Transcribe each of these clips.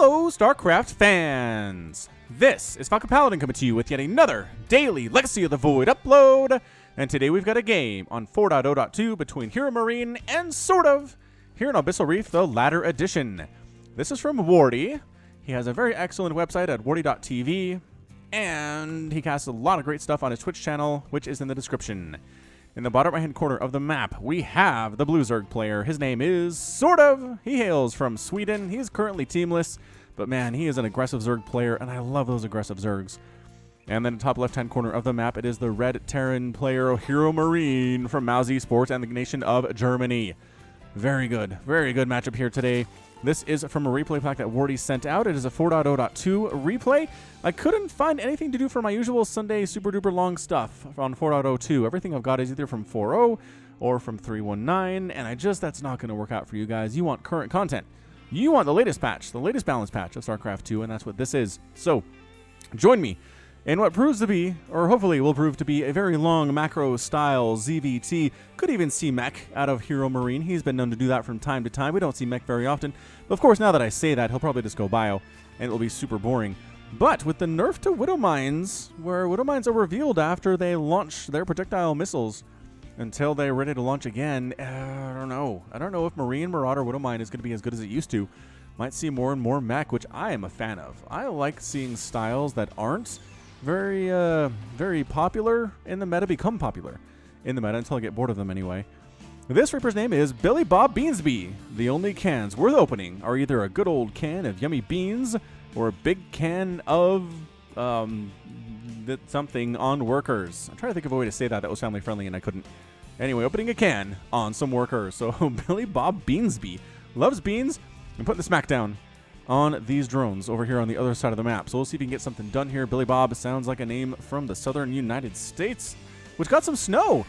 Hello, StarCraft fans! This is Falcon Paladin coming to you with yet another daily Legacy of the Void upload. And today we've got a game on 4.0.2 between HeRoMaRinE and SortOf here in Abyssal Reef, the latter edition. This is from Wardy. He has a very excellent website at wardy.tv, and he casts a lot of great stuff on his Twitch channel, which is in the description. In the bottom right-hand corner of the map, we have the Blue Zerg player. His name is SortOf. He hails from Sweden. He is currently teamless, but man, he is an aggressive Zerg player, and I love those aggressive Zergs. And then the top left-hand corner of the map, it is the Red Terran player HeRoMaRinE from Mousy Sports and the nation of Germany. Very good matchup here today. This is from a replay pack that Wardy sent out. It is a 4.0.2 replay. I couldn't find anything to do for my usual Sunday super duper long stuff on 4.0.2. Everything I've got is either from 4.0 or from 3.19, and that's not going to work out for you guys. You want current content. You want the latest patch, the latest balance patch of StarCraft 2, and that's what this is. So, join me in what proves to be, or hopefully will prove to be, a very long macro-style ZVT. Could even see mech out of HeRoMaRinE. He's been known to do that from time to time. We don't see mech very often. But of course, now that I say that, he'll probably just go bio, and it'll be super boring. But with the nerf to Widow Mines, where Widow Mines are revealed after they launch their projectile missiles until they're ready to launch again, I don't know. I don't know if Marine, Marauder, Widow Mine is going to be as good as it used to. Might see more and more mech, which I am a fan of. I like seeing styles that aren't very popular in the meta become popular in the meta until I get bored of them anyway. This Reaper's name is Billy Bob Beansby. The only cans worth opening are either a good old can of yummy beans or a big can of something on workers. I'm trying to think of a way to say that was family friendly and I couldn't. Anyway, opening a can on some workers. So Billy Bob Beansby loves beans and putting the smack down on these drones over here on the other side of the map. So we'll see if we can get something done here. Billy Bob sounds like a name from the southern United States, which got some snow.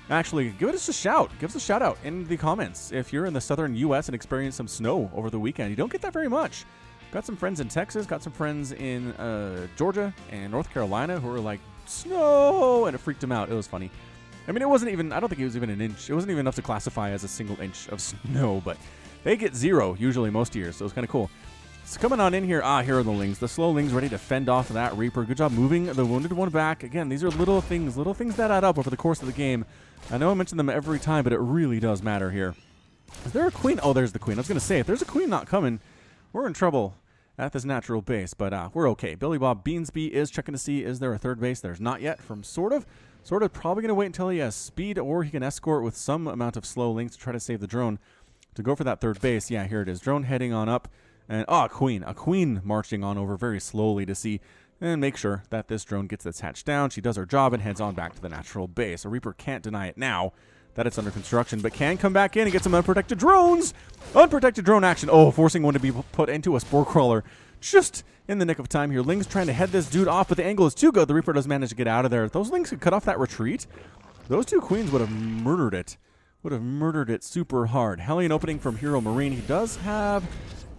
Actually, give us a shout. Give us a shout out in the comments if you're in the southern U.S. and experienced some snow over the weekend. You don't get that very much. Got some friends in Texas, got some friends in Georgia and North Carolina who were like, snow, and it freaked them out. It was funny. I mean, it wasn't even, I don't think it was even an inch. It wasn't even enough to classify as a single inch of snow, but they get 0 usually most years, so it's kind of cool. So coming on in here, here are the Lings. The slow Lings ready to fend off that Reaper. Good job moving the wounded one back. Again, these are little things that add up over the course of the game. I know I mention them every time, but it really does matter here. Is there a queen? Oh, there's the queen. I was going to say, if there's a queen not coming, we're in trouble at this natural base, but we're okay. Billy Bob Beansby is checking to see, is there a third base? There's not yet from SortOf. SortOf probably going to wait until he has speed, or he can escort with some amount of slow Lings to try to save the drone to go for that third base. Yeah, here it is. Drone heading on up. And, a queen marching on over very slowly to see and make sure that this drone gets its hatch down. She does her job and heads on back to the natural base. A Reaper can't deny it now that it's under construction, but can come back in and get some unprotected drones. Unprotected drone action. Oh, forcing one to be put into a spore crawler just in the nick of time here. Ling's trying to head this dude off, but the angle is too good. The Reaper does manage to get out of there. If those Lings could cut off that retreat, those two queens would have murdered it. Would have murdered it super hard. Hellion opening from HeRoMaRinE. He does have...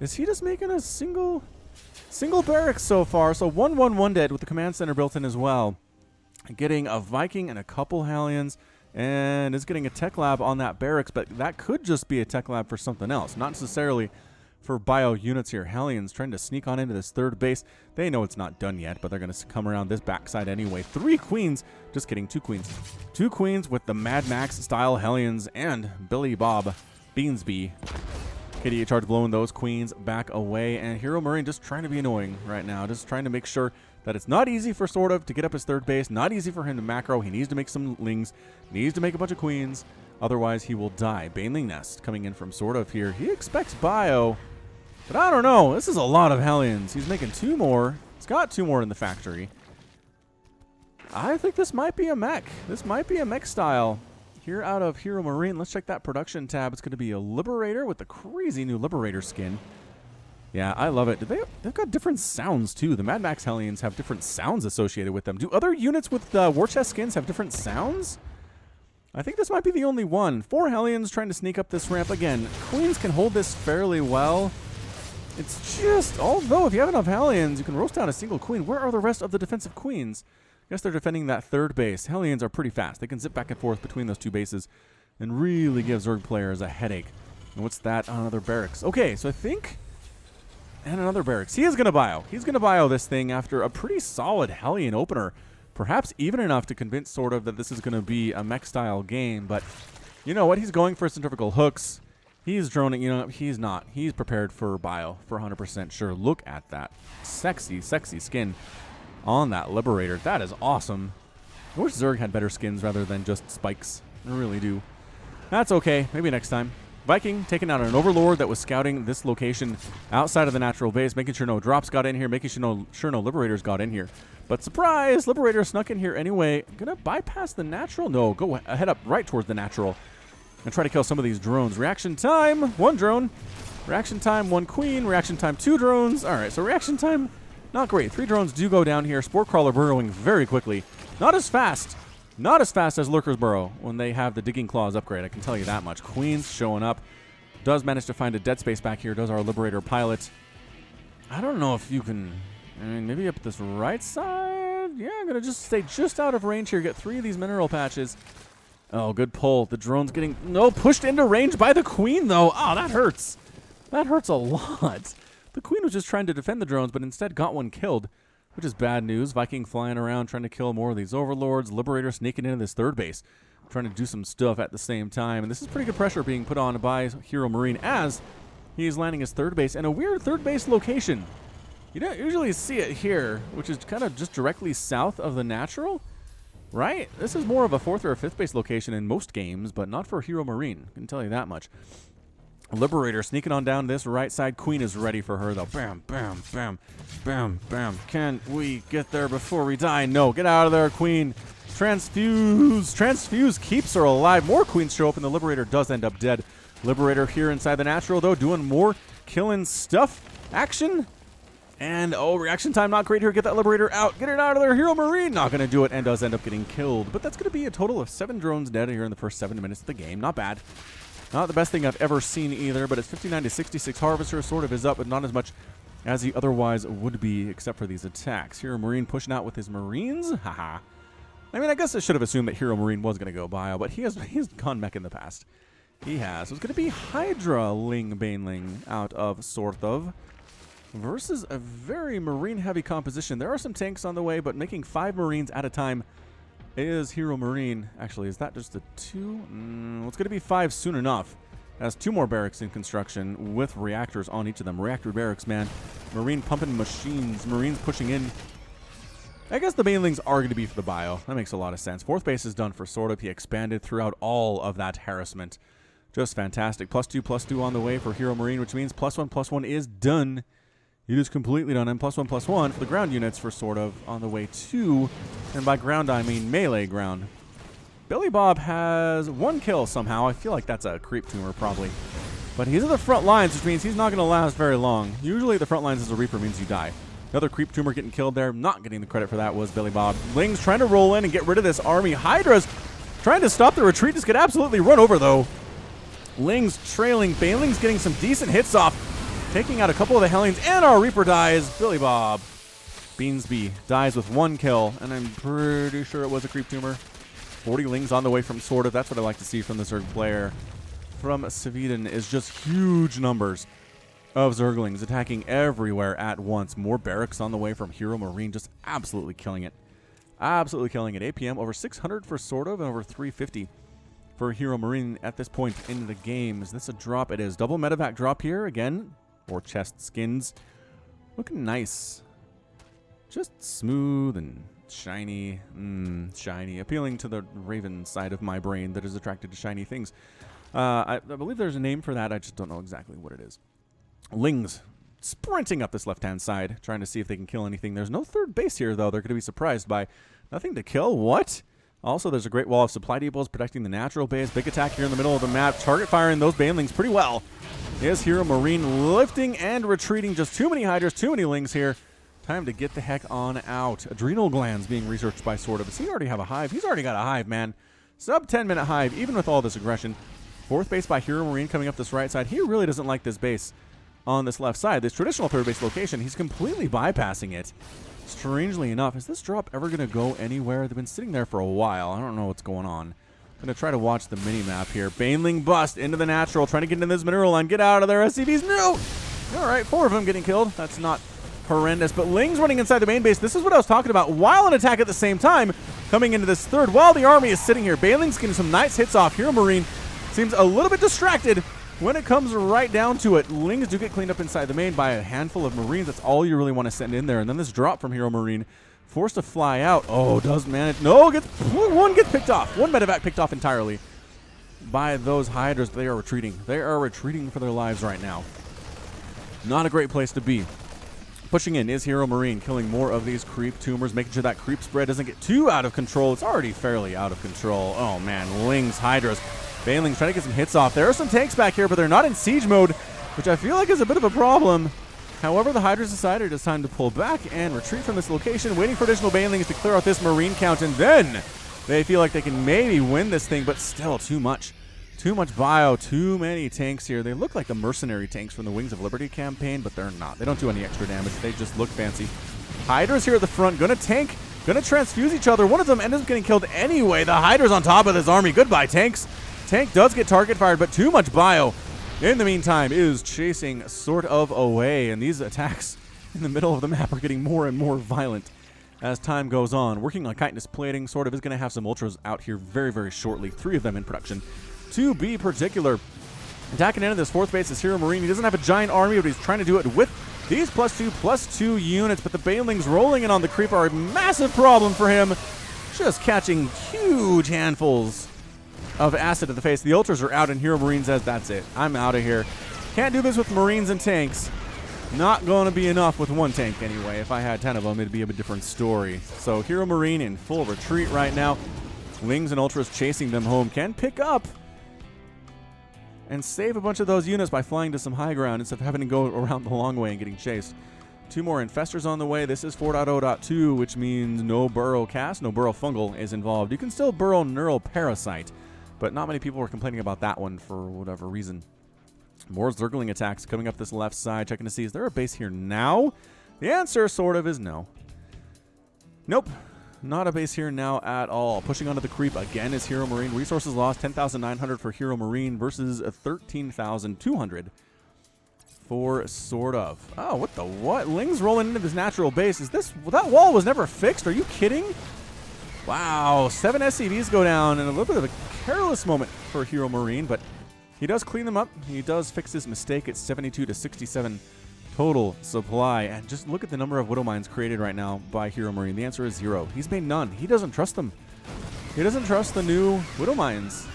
Is he just making a single barracks so far? So 1-1-1 dead with the command center built in as well. Getting a Viking and a couple Hellions, and is getting a tech lab on that barracks, but that could just be a tech lab for something else, not necessarily for bio units here. Hellions trying to sneak on into this third base. They know it's not done yet, but they're going to come around this backside anyway. 3 queens. Just kidding, 2 queens. 2 queens with the Mad Max style Hellions and Billy Bob Beansby. KDA charge blowing those queens back away, and HeRoMaRinE just trying to be annoying right now, just trying to make sure that it's not easy for SortOf to get up his third base, not easy for him to macro. He needs to make some Lings, needs to make a bunch of queens, otherwise he will die. Baneling Nest coming in from SortOf here. He expects bio, but I don't know. This is a lot of Hellions. He's making 2 more. He's got 2 more in the factory. I think this might be a mech. This might be a mech style. Here out of HeRoMaRinE, let's check that production tab. It's going to be a Liberator with the crazy new Liberator skin. Yeah, I love it. They've got different sounds, too. The Mad Max Hellions have different sounds associated with them. Do other units with war chest skins have different sounds? I think this might be the only one. 4 Hellions trying to sneak up this ramp. Again, queens can hold this fairly well. It's just, although if you have enough Hellions, you can roast down a single queen. Where are the rest of the defensive queens? I guess they're defending that third base. Hellions are pretty fast. They can zip back and forth between those 2 bases and really give Zerg players a headache. And what's that? Another barracks. Okay, so I think And another barracks. He is going to bio. He's going to bio this thing after a pretty solid Hellion opener. Perhaps even enough to convince sort of that this is going to be a mech-style game. But you know what? He's going for centrifugal hooks. He's droning. You know, he's not. He's prepared for bio for 100% sure. Look at that sexy, sexy skin on that Liberator. That is awesome. I wish Zerg had better skins rather than just spikes. I really do. That's okay. Maybe next time. Viking taking out an Overlord that was scouting this location outside of the natural base, making sure no drops got in here, making sure no Liberators got in here. But surprise, Liberator snuck in here anyway. Gonna bypass the natural? No, go head up right towards the natural and try to kill some of these drones. Reaction time, 1 drone. Reaction time, 1 queen. Reaction time, 2 drones. All right, so reaction time, not great. 3 drones do go down here. Spore Crawler burrowing very quickly. Not as fast as Lurkers burrow when they have the Digging Claws upgrade, I can tell you that much. Queens showing up. Does manage to find a dead space back here. Does our Liberator pilot. I don't know if you can... I mean, maybe up this right side? Yeah, I'm going to just stay just out of range here. Get 3 of these mineral patches. Oh, good pull. The drone's getting... No, pushed into range by the Queen, though. Oh, that hurts. That hurts a lot. The Queen was just trying to defend the drones, but instead got one killed, which is bad news. Viking flying around trying to kill more of these Overlords. Liberator sneaking into this 3rd base, trying to do some stuff at the same time. And this is pretty good pressure being put on by HeRoMaRinE as he's landing his 3rd base in a weird 3rd base location. You don't usually see it here, which is kind of just directly south of the natural, right? This is more of a 4th or a 5th base location in most games, but not for HeRoMaRinE. I can tell you that much. Liberator sneaking on down this right side. Queen is ready for her, though. Bam, bam, bam, bam, bam. Can we get there before we die? No, get out of there, Queen. Transfuse. Transfuse keeps her alive. More Queens show up, and the Liberator does end up dead. Liberator here inside the natural, though, doing more killing stuff. Action. And, oh, reaction time not great here. Get that Liberator out. Get it out of there. HeRoMaRinE not going to do it and does end up getting killed. But that's going to be a total of 7 drones dead here in the first 7 minutes of the game. Not bad. Not the best thing I've ever seen either, but it's 59 to 66. Harvester sort of is up, but not as much as he otherwise would be, except for these attacks. HeRoMaRinE pushing out with his Marines. Haha. I mean, I guess I should have assumed that HeRoMaRinE was going to go bio, but he's gone mech in the past. He has. So it's going to be Hydra Ling Baneling out of SortOf versus a very Marine-heavy composition. There are some tanks on the way, but making 5 Marines at a time is HeRoMaRinE. Actually, is that just a 2? It's going to be 5 soon enough. Has 2 more barracks in construction with reactors on each of them. Reactor barracks, man. Marine pumping machines. Marines pushing in. I guess the Banelings are going to be for the bio. That makes a lot of sense. 4th base is done for SortOf. He expanded throughout all of that harassment. Just fantastic. +2/+2 on the way for HeRoMaRinE, which means +1/+1 is done. It is completely done. And +1/+1 for the ground units for SortOf on the way too. And by ground, I mean melee ground. Billy Bob has 1 kill somehow. I feel like that's a creep tumor probably. But he's at the front lines, which means he's not going to last very long. Usually the front lines as a Reaper means you die. Another creep tumor getting killed there. Not getting the credit for that was Billy Bob. Ling's trying to roll in and get rid of this army. Hydra's trying to stop the retreat. Just get absolutely run over though. Ling's trailing. Baneling's getting some decent hits off. Taking out a couple of the Hellions, and our Reaper dies. Billy Bob. Beansby dies with 1 kill, and I'm pretty sure it was a creep tumor. 40 Lings on the way from SortOf. That's what I like to see from the Zerg player. From Sweden is just huge numbers of Zerglings attacking everywhere at once. More barracks on the way from HeRoMaRinE, just absolutely killing it. Absolutely killing it. APM over 600 for SortOf and over 350 for HeRoMaRinE at this point in the game. Is this a drop? It is. Double medevac drop here again. Or chest skins. Looking nice. Just smooth and shiny. Shiny. Appealing to the Raven side of my brain that is attracted to shiny things. I believe there's a name for that. I just don't know exactly what it is. Lings sprinting up this left-hand side, trying to see if they can kill anything. There's no 3rd base here, though. They're going to be surprised by nothing to kill. What? Also, there's a great wall of supply depots protecting the natural base. Big attack here in the middle of the map. Target firing those Banelings pretty well. Is HeRoMaRinE lifting and retreating. Just too many Hydras, too many Lings here. Time to get the heck on out. Adrenal glands being researched by SortOf. Does he already have a hive? He's already got a hive, man. Sub 10-minute hive, even with all this aggression. 4th base by HeRoMaRinE coming up this right side. He really doesn't like this base on this left side. This traditional 3rd base location, he's completely bypassing it. Strangely enough, is this drop ever going to go anywhere? They've been sitting there for a while. I don't know what's going on. I'm going to try to watch the mini-map here. Baneling bust into the natural, trying to get into this mineral line. Get out of there, SCVs. No! All right, 4 of them getting killed. That's not horrendous, but Ling's running inside the main base. This is what I was talking about. While an attack at the same time, coming into this third, while the army is sitting here, Bailing's getting some nice hits off. HeRoMaRinE seems a little bit distracted when it comes right down to it. Lings do get cleaned up inside the main by a handful of Marines. That's all you really want to send in there. And then this drop from HeRoMaRinE, forced to fly out. Oh, does manage. No, one gets picked off. One medevac picked off entirely by those Hydras. They are retreating. They are retreating for their lives right now. Not a great place to be. Pushing in is HeRoMaRinE, killing more of these creep tumors, making sure that creep spread doesn't get too out of control. It's already fairly out of control. Oh, man. Lings, Hydras. Bailing's trying to get some hits off. There are some tanks back here, but they're not in siege mode, which I feel like is a bit of a problem. However, the Hydras decided it's time to pull back and retreat from this location, waiting for additional Bailings to clear out this Marine count, and then they feel like they can maybe win this thing, but still too much. Too much bio, too many tanks here. They look like the mercenary tanks from the Wings of Liberty campaign, but they're not. They don't do any extra damage. They just look fancy. Hydras here at the front, gonna tank, gonna transfuse each other. One of them ends up getting killed anyway. The Hydras on top of this army. Goodbye, tanks. Tank does get target fired, but too much bio. In the meantime, is chasing SortOf away, and these attacks in the middle of the map are getting more and more violent as time goes on. Working on chitinous plating, SortOf is going to have some ultras out here very, very shortly. 3 of them in production. To be particular, attacking into this 4th base is HeRoMaRinE. He doesn't have a giant army, but he's trying to do it with these +2/+2 units, but the Bailings rolling in on the creep are a massive problem for him. Just catching huge handfuls of acid to the face. The ultras are out, and HeRoMaRinE says, that's it. I'm out of here. Can't do this with Marines and tanks. Not going to be enough with 1 tank anyway. If I had 10 of them, it'd be a different story. So HeRoMaRinE in full retreat right now. Lings and ultras chasing them home. Can pick up and save a bunch of those units by flying to some high ground instead of having to go around the long way and getting chased. 2 more infestors on the way. This is 4.0.2, which means no burrow cast, no burrow fungal is involved. You can still burrow neural parasite, but not many people were complaining about that one for whatever reason. More Zergling attacks coming up this left side. Checking to see, is there a base here now? The answer sort of is no. Nope. Not a base here now at all. Pushing onto the creep again is HeRoMaRinE. Resources lost, 10,900 for HeRoMaRinE versus 13,200 for SortOf. Oh, what the what? Ling's rolling into this natural base. Is this... that wall was never fixed? Are you kidding? Wow, 7 SCVs go down, and a little bit of a careless moment for HeRoMaRinE, but he does clean them up. He does fix his mistake. It's 72 to 67 total supply. And just look at the number of Widow Mines created right now by HeRoMaRinE. The answer is 0. He's made none. He doesn't trust them. He doesn't trust the new Widow Mines.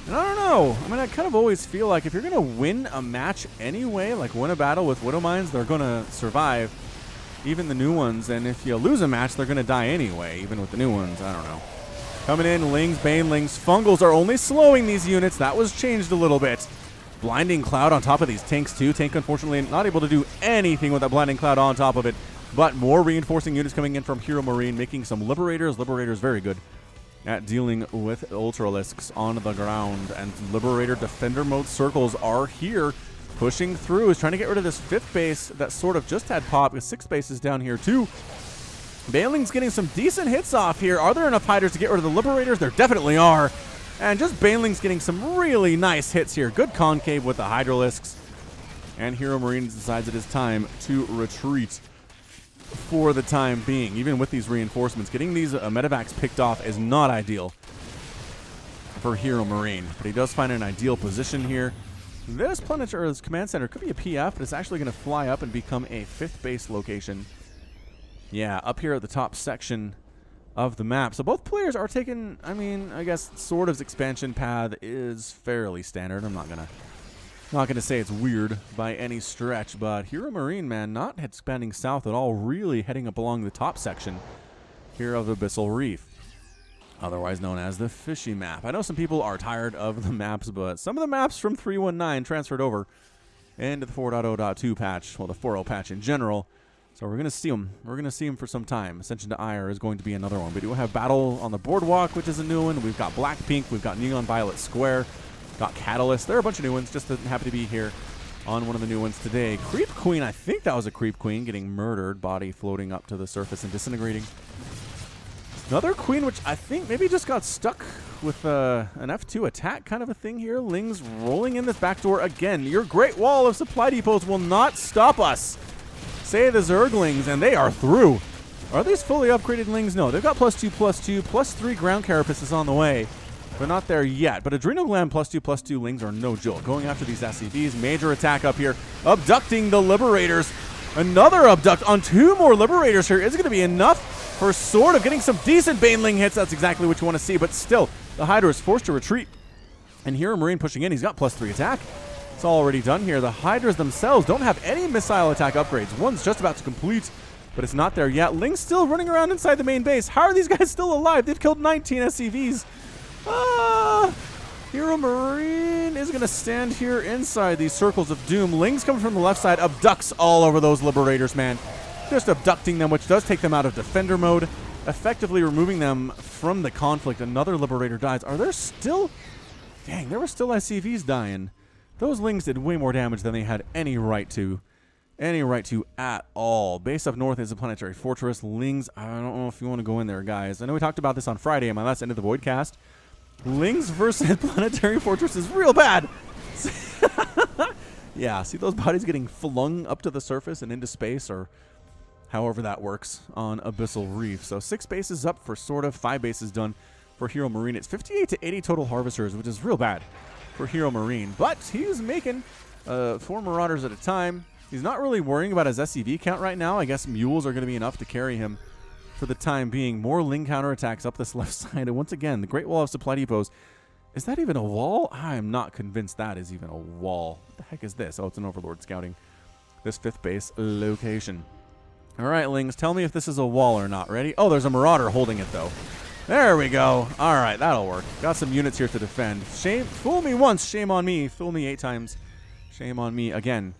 And I don't know. I mean, I kind of always feel like if you're going to win a match anyway, like win a battle with Widow Mines, they're going to survive. Even the new ones, and if you lose a match, they're going to die anyway, even with the new ones. I don't know. Coming in, Lings, Banelings, Fungals are only slowing these units. That was changed a little bit. Blinding Cloud on top of these tanks, too. Tank, unfortunately, not able to do anything with that Blinding Cloud on top of it, but more reinforcing units coming in from HeRoMaRinE, making some Liberators. Liberators very good at dealing with Ultralisks on the ground, and Liberator Defender mode circles are here. Pushing through, is trying to get rid of this 5th base that sort of just had pop, with 6 bases down here too. Bailing's getting some decent hits off here. Are there enough Hydras to get rid of the Liberators? There definitely are. And just Bailing's getting some really nice hits here. Good concave with the Hydralisks. And HeRoMaRinE decides it is time to retreat for the time being. Even with these reinforcements, getting these medevacs picked off is not ideal for HeRoMaRinE. But he does find an ideal position here. This Planetary, this command center could be a PF, but it's actually going to fly up and become a 5th base location. Yeah, up here at the top section of the map. So both players are taking, I mean, I guess SortOf's expansion path is fairly standard. I'm not gonna say it's weird by any stretch, but HeRoMaRinE, man, not expanding south at all, really heading up along the top section here of Abyssal Reef, otherwise known as the Fishy Map. I know some people are tired of the maps, but some of the maps from 3.19 transferred over into the 4.0.2 patch, well, the 4.0 patch in general. So we're going to see them. We're going to see them for some time. Ascension to Ire is going to be another one. We do have Battle on the Boardwalk, which is a new one. We've got Black Pink. We've got Neon Violet Square. Got Catalyst. There are a bunch of new ones. Just doesn't happen to be here on one of the new ones today. Creep Queen. I think that was a Creep Queen getting murdered. Body floating up to the surface and disintegrating. Another Queen, which I think maybe just got stuck with an F2 attack kind of a thing here. Ling's rolling in this back door again. Your Great Wall of supply depots will not stop us, say the Zerglings, and they are through. Are these fully upgraded Lings? No, they've got +2, +2, +3 ground carapaces on the way. They're not there yet, but Adrenal Gland +2/+2 Lings are no joke. Going after these SCVs, major attack up here, abducting the Liberators. Another abduct on 2 more Liberators here. Is it going to be enough for sort of getting some decent Baneling hits? That's exactly what you want to see, but still, the Hydra is forced to retreat. And HeRoMaRinE pushing in. He's got +3 attack. It's already done here. The Hydras themselves don't have any missile attack upgrades. One's just about to complete, but it's not there yet. Ling's still running around inside the main base. How are these guys still alive? They've killed 19 SCVs. HeRoMaRinE is going to stand here inside these circles of doom. Ling's coming from the left side, abducts all over those Liberators, man. Just abducting them, which does take them out of defender mode, effectively removing them from the conflict. Another Liberator dies. Are there still... Dang, there were still SCVs dying. Those Lings did way more damage than they had any right to. Any right to at all. Base up north is a planetary fortress. Lings, I don't know if you want to go in there, guys. I know we talked about this on Friday in my last End of the Void cast. Lings versus planetary fortress is real bad. Yeah, see those bodies getting flung up to the surface and into space, or however that works on Abyssal Reef. So 6 bases up for SortOf, 5 bases done for HeRoMaRinE. It's 58 to 80 total harvesters, which is real bad for HeRoMaRinE. But he's making 4 Marauders at a time. He's not really worrying about his SCV count right now. I guess mules are going to be enough to carry him for the time being. More Ling counterattacks up this left side. And once again, the Great Wall of supply depots. Is that even a wall? I am not convinced that is even a wall. What the heck is this? Oh, it's an Overlord scouting this 5th base location. All right, Lings, tell me if this is a wall or not. Ready? Oh, there's a Marauder holding it, though. There we go. All right, that'll work. Got some units here to defend. Shame. Fool me once, shame on me. Fool me 8 times. Shame on me again,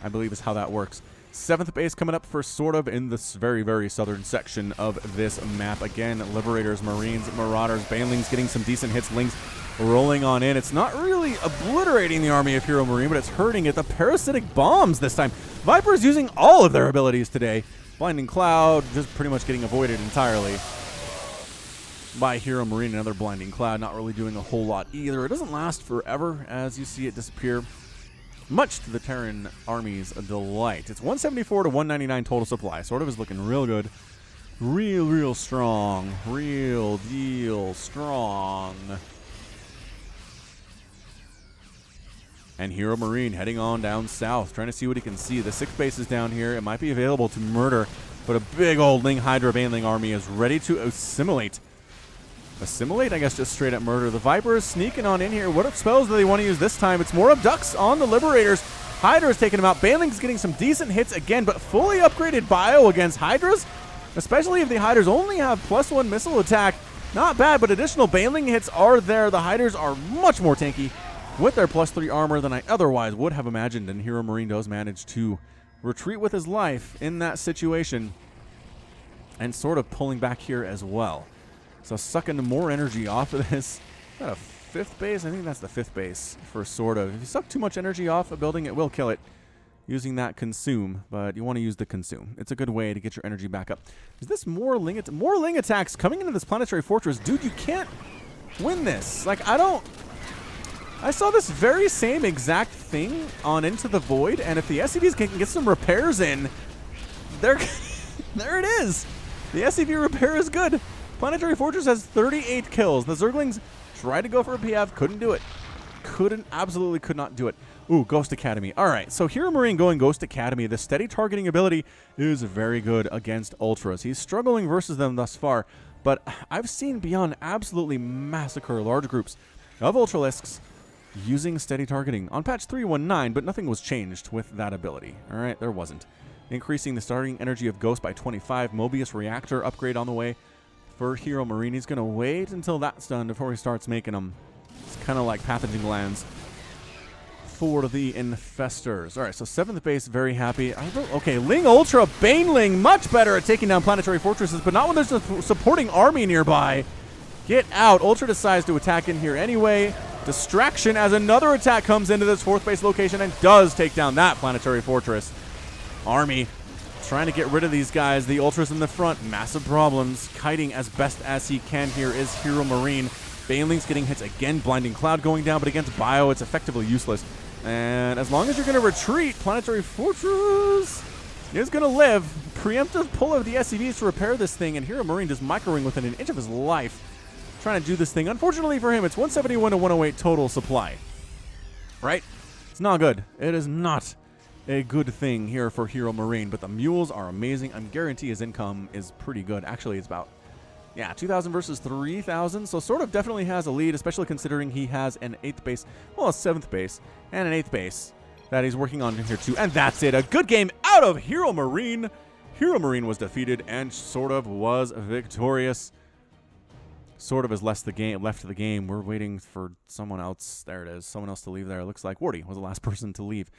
I believe is how that works. 7th base coming up for SortOf in this very, very southern section of this map. Again, Liberators, Marines, Marauders, Banelings getting some decent hits. Lings rolling on in. It's not really obliterating the army of HeRoMaRinE, but it's hurting it. The parasitic bombs this time. Viper's using all of their abilities today. Blinding Cloud just pretty much getting avoided entirely by HeRoMaRinE. Another Blinding Cloud not really doing a whole lot either. It doesn't last forever as you see it disappear, much to the Terran army's delight. It's 174 to 199 total supply. SortOf is looking real good. Real strong. Real deal strong. And HeRoMaRinE heading on down south, trying to see what he can see. The 6th base is down here. It might be available to murder, but a big old Ling Hydra Baneling army is ready to assimilate. Assimilate? I guess just straight up murder. The Viper is sneaking on in here. What spells do they want to use this time? It's more abducts on the Liberators. Hydra is taking him out. Baneling's getting some decent hits again, but fully upgraded bio against Hydras, especially if the Hydras only have +1 missile attack. Not bad, but additional Baneling hits are there. The Hydras are much more tanky with their +3 armor than I otherwise would have imagined, and HeRoMaRinE does manage to retreat with his life in that situation and sort of pulling back here as well. So sucking more energy off of this. Is that a 5th base? I think that's the 5th base for SortOf. If you suck too much energy off a building, it will kill it using that consume, but you want to use the consume. It's a good way to get your energy back up. Is this more Ling attacks coming into this planetary fortress? Dude, you can't win this. Like, I saw this very same exact thing on Into the Void, and if the SCVs can get some repairs in, there it is. The SCV repair is good. Planetary Fortress has 38 kills. The Zerglings tried to go for a PF, couldn't do it. Absolutely could not do it. Ooh, Ghost Academy. All right, so HeRoMaRinE going Ghost Academy. The steady targeting ability is very good against Ultras. He's struggling versus them thus far, but I've seen Beyond absolutely massacre large groups of Ultralisks using steady targeting on patch 319, but nothing was changed with that ability. All right, there wasn't. Increasing the starting energy of Ghost by 25. Mobius Reactor upgrade on the way for HeRoMaRinE. He's going to wait until that's done before he starts making them. It's kind of like pathogen glands for the infestors. All right, so 7th base, very happy. Okay, Ling Ultra, Baneling, much better at taking down planetary fortresses, but not when there's a supporting army nearby. Get out. Ultra decides to attack in here anyway. Distraction as another attack comes into this 4th base location and does take down that planetary fortress. Army Trying to get rid of these guys. The Ultras in the front, massive problems. Kiting as best as he can here is HeRoMaRinE. Baneling's getting hits again. Blinding Cloud going down, but against Bio, it's effectively useless. And as long as you're going to retreat, Planetary Fortress is going to live. Preemptive pull of the SCVs to repair this thing, and HeRoMaRinE just micro-ring within an inch of his life. Trying to do this thing. Unfortunately for him, it's 171 to 108 total supply. Right? It's not good. It is not a good thing here for HeRoMaRinE, but the mules are amazing. I guarantee his income is pretty good. Actually, it's about, 2,000 versus 3,000. So SortOf definitely has a lead, especially considering he has an 8th base, well, a 7th base, and an 8th base that he's working on here too. And that's it. A good game out of HeRoMaRinE. HeRoMaRinE was defeated, and SortOf was victorious. SortOf has left the game. We're waiting for someone else. There it is. Someone else to leave there. It looks like Wardy was the last person to leave.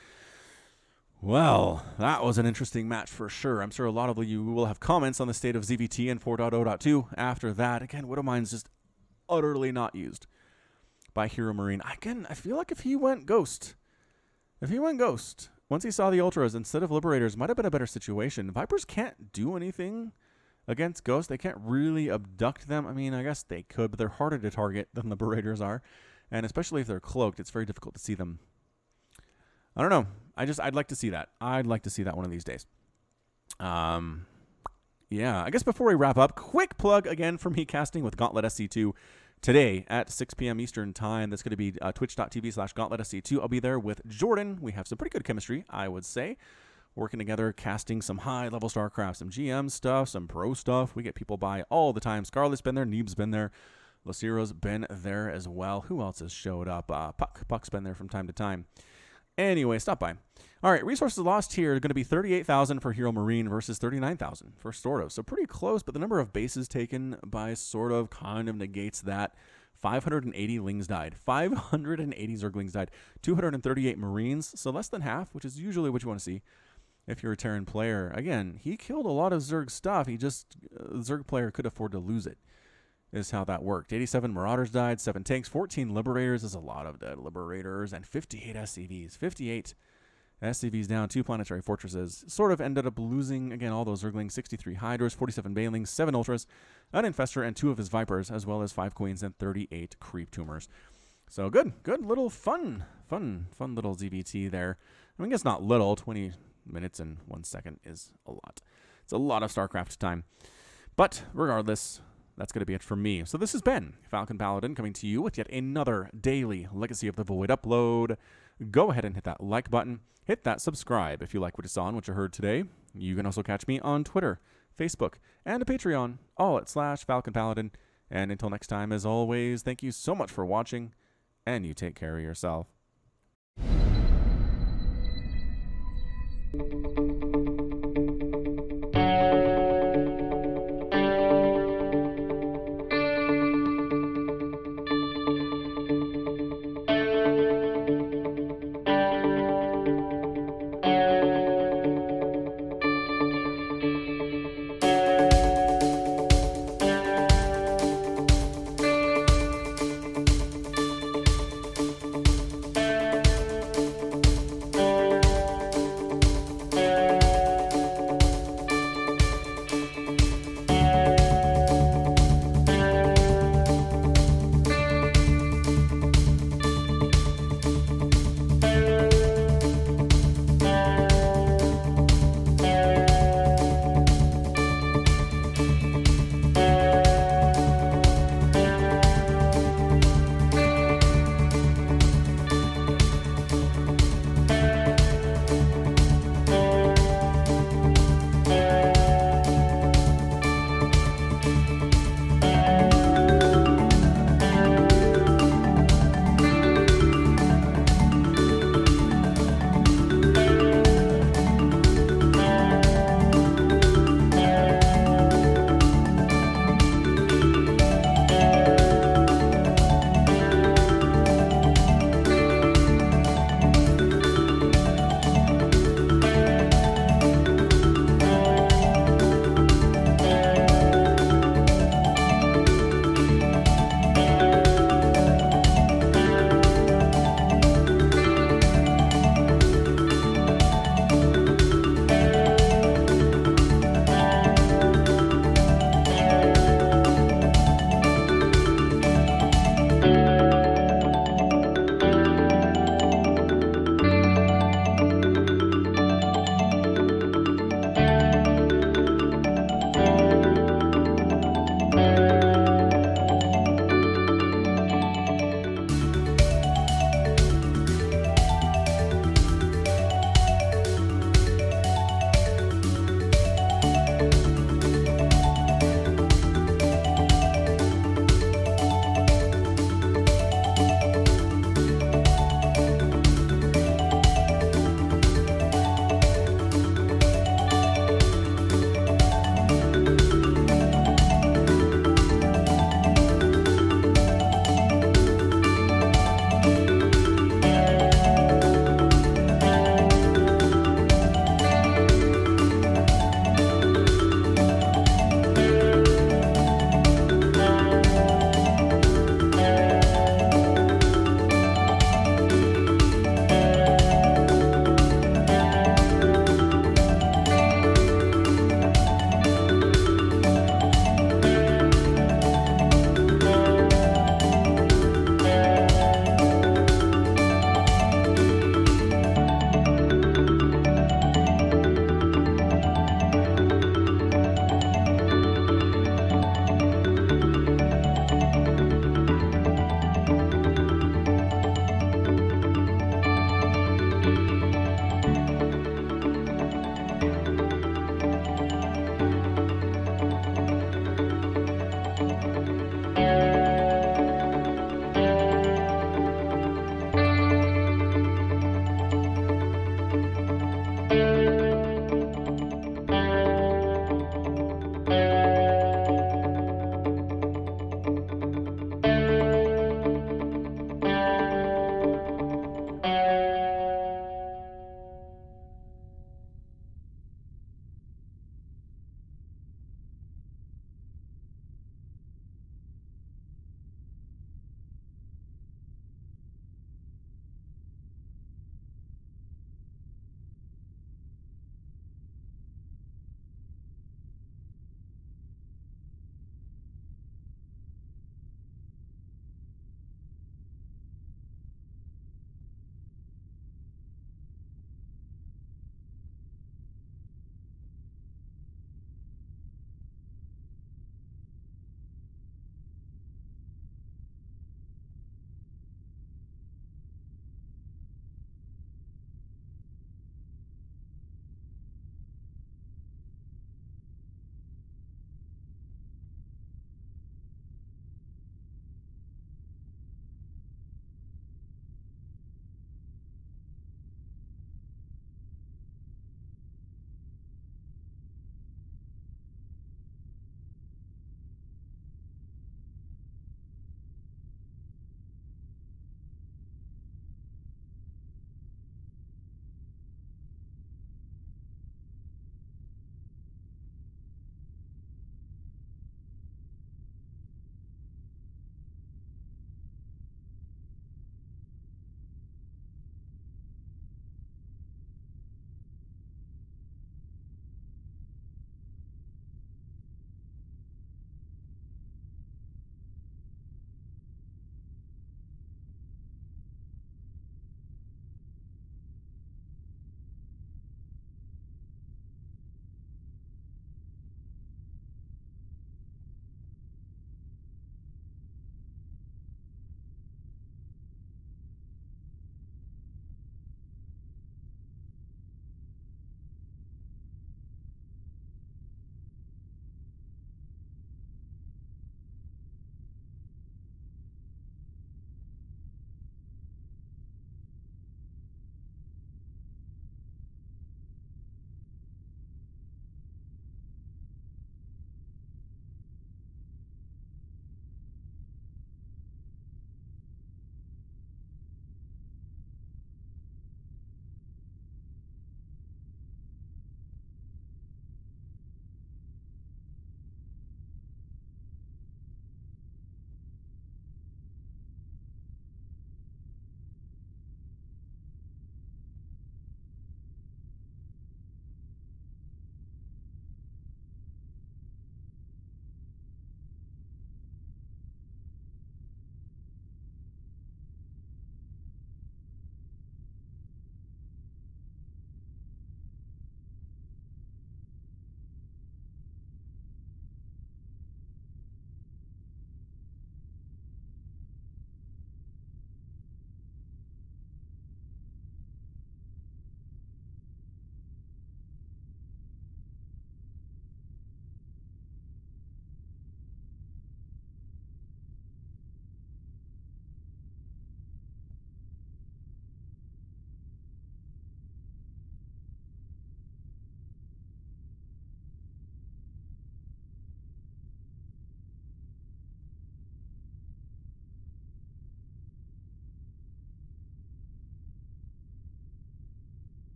Well, that was an interesting match for sure. I'm sure a lot of you will have comments on the state of ZVT and 4.0.2 after that. Again, Widowmine's just utterly not used by HeRoMaRinE. Again, I feel like if he went Ghost, once he saw the Ultras instead of Liberators, might have been a better situation. Vipers can't do anything against Ghost. They can't really abduct them. I mean, I guess they could, but they're harder to target than Liberators are. And especially if they're cloaked, it's very difficult to see them. I don't know. I'd like to see that. I'd like to see that one of these days. Yeah, I guess before we wrap up, quick plug again for me casting with Gauntlet SC2 today at 6 p.m. Eastern Time. That's going to be twitch.tv/GauntletSC2. I'll be there with Jordan. We have some pretty good chemistry, I would say. Working together, casting some high-level StarCraft, some GM stuff, some pro stuff. We get people by all the time. Scarlet's been there. Neeb's been there. Lucero's been there as well. Who else has showed up? Puck's been there from time to time. Anyway, stop by. All right, resources lost here are going to be 38,000 for HeRoMaRinE versus 39,000 for SortOf. So pretty close, but the number of bases taken by SortOf kind of negates that. 580 Lings died. 580 Zerglings died. 238 Marines, so less than half, which is usually what you want to see if you're a Terran player. Again, he killed a lot of Zerg stuff. He just, Zerg player could afford to lose it, is how that worked. 87 Marauders died, 7 tanks, 14 Liberators is a lot of dead Liberators, and 58 SCVs. 58 SCVs down, 2 Planetary Fortresses. SortOf ended up losing, again, all those Zerglings, 63 Hydras, 47 Banelings, 7 Ultras, an Infestor, and 2 of his Vipers, as well as 5 Queens and 38 Creep Tumors. So good little fun little ZVT there. I mean, it's not little, 20 minutes and 1 second is a lot. It's a lot of StarCraft time. But regardless, that's going to be it for me. So this has been Falcon Paladin coming to you with yet another daily Legacy of the Void upload. Go ahead and hit that like button. Hit that subscribe if you like what you saw and what you heard today. You can also catch me on Twitter, Facebook, and Patreon, all at /Falcon Paladin. And until next time, as always, thank you so much for watching, and you take care of yourself.